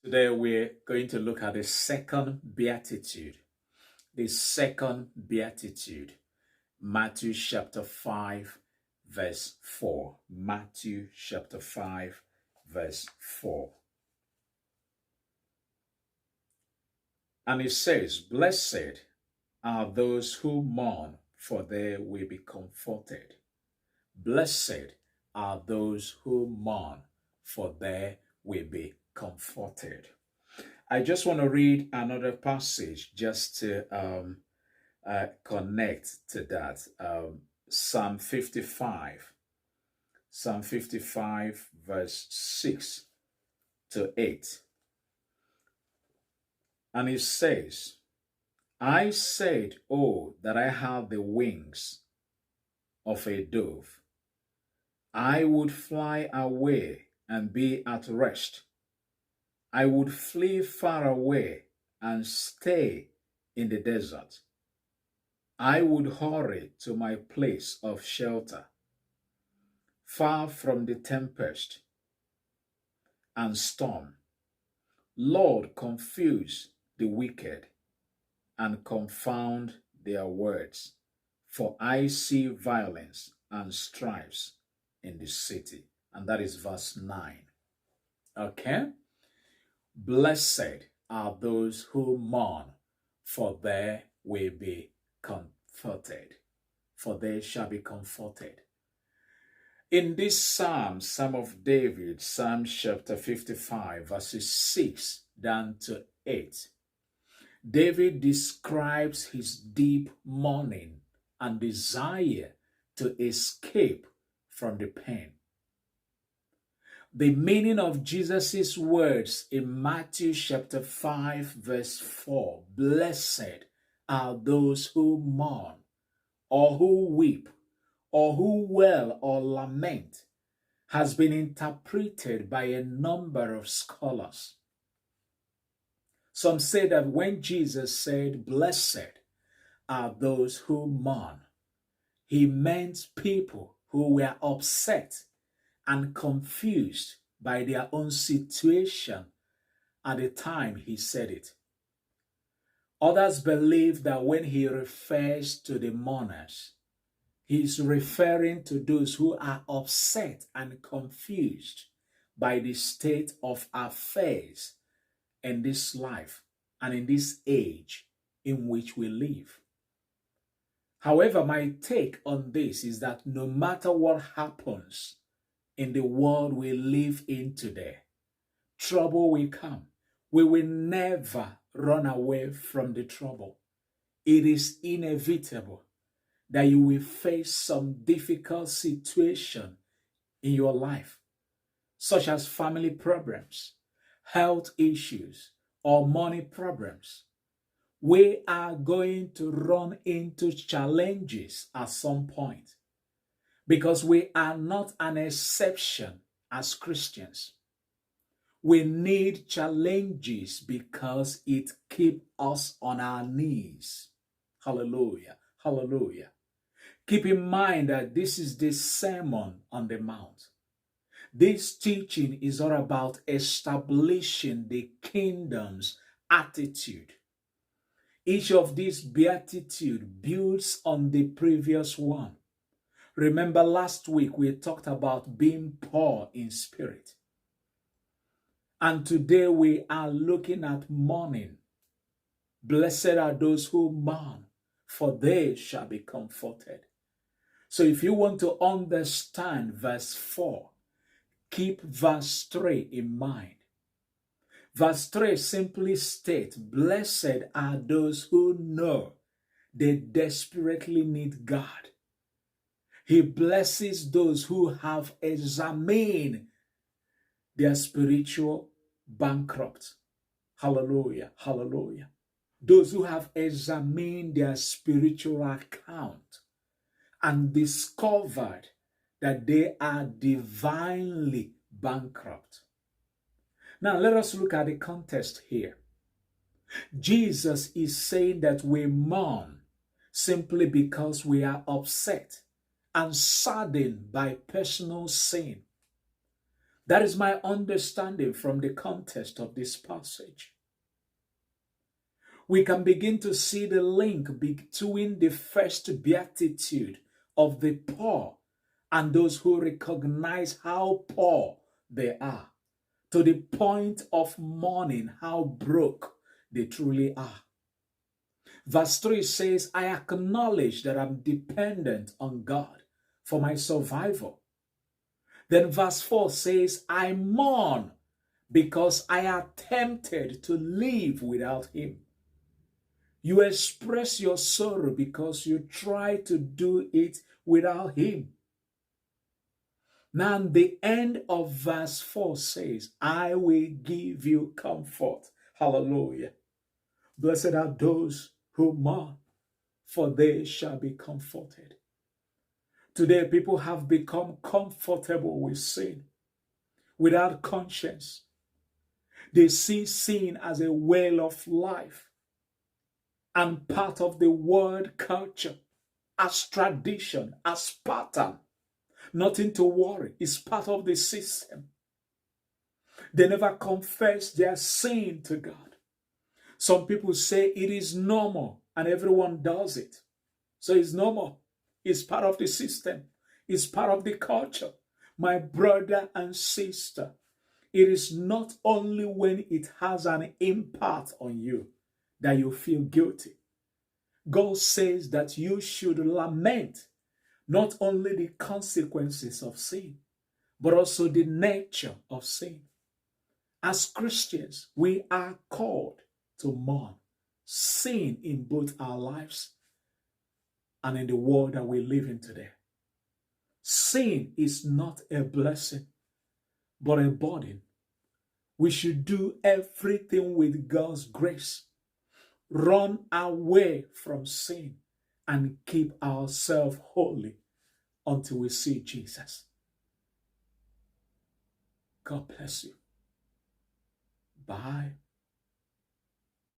Today we're going to look at the second beatitude. The second beatitude. Matthew chapter 5 verse 4. Matthew chapter 5 verse 4. And it says, "Blessed are those who mourn, for they will be comforted. Blessed are those who mourn, for they will be comforted." I just want to read another passage just to connect to that. Psalm 55. Psalm 55 verse 6 to 8. And it says, "I said, oh, that I had the wings of a dove. I would fly away and be at rest. I would flee far away and stay in the desert. I would hurry to my place of shelter, far from the tempest and storm. Lord, confuse the wicked and confound their words, for I see violence and strifes in the city." And that is verse 9. Okay? Blessed are those who mourn, for they will be comforted. For they shall be comforted. In this Psalm of David, Psalm chapter 55, verses 6 down to 8, David describes his deep mourning and desire to escape from the pain. The meaning of Jesus' words in Matthew chapter 5 verse 4, "Blessed are those who mourn, or who weep, or who wail or lament," has been interpreted by a number of scholars. Some say that when Jesus said, "Blessed are those who mourn," he meant people who were upset and confused by their own situation at the time he said it. Others believe that when he refers to the mourners, he's referring to those who are upset and confused by the state of affairs in this life and in this age in which we live. However, my take on this is that no matter what happens in the world we live in today, trouble will come. We will never run away from the trouble. It is inevitable that you will face some difficult situation in your life, such as family problems, health issues, or money problems. We are going to run into challenges at some point because we are not an exception as Christians. We need challenges because it keeps us on our knees. Hallelujah. Hallelujah. Keep in mind that this is the Sermon on the Mount. This teaching is all about establishing the kingdom's attitude. Each of these beatitudes builds on the previous one. Remember last week we talked about being poor in spirit. And today we are looking at mourning. Blessed are those who mourn, for they shall be comforted. So if you want to understand verse 4, keep verse 3 in mind. Verse 3 simply states, "Blessed are those who know they desperately need God." He blesses those who have examined their spiritual bankrupt. Hallelujah, hallelujah. Those who have examined their spiritual account and discovered that they are divinely bankrupt. Now let us look at the context here. Jesus is saying that we mourn simply because we are upset and saddened by personal sin. That is my understanding from the context of this passage. We can begin to see the link between the first beatitude of the poor and those who recognize how poor they are, to the point of mourning how broke they truly are. Verse 3 says, I acknowledge that I'm dependent on God for my survival. Then verse 4 says, I mourn because I am tempted to live without him. You express your sorrow because you try to do it without him. Now, the end of verse 4 says, I will give you comfort. Hallelujah. Blessed are those who mourn, for they shall be comforted. Today, people have become comfortable with sin, without conscience. They see sin as a way of life and part of the world culture, as tradition, as pattern. Nothing to worry. It's part of the system. They never confess their sin to God. Some people say it is normal and everyone does it. So it's normal. It's part of the system. It's part of the culture. My brother and sister, it is not only when it has an impact on you that you feel guilty. God says that you should lament not only the consequences of sin, but also the nature of sin. As Christians, we are called to mourn sin in both our lives and in the world that we live in today. Sin is not a blessing, but a burden. We should do everything with God's grace. Run away from sin and keep ourselves holy until we see Jesus. God bless you. Bye.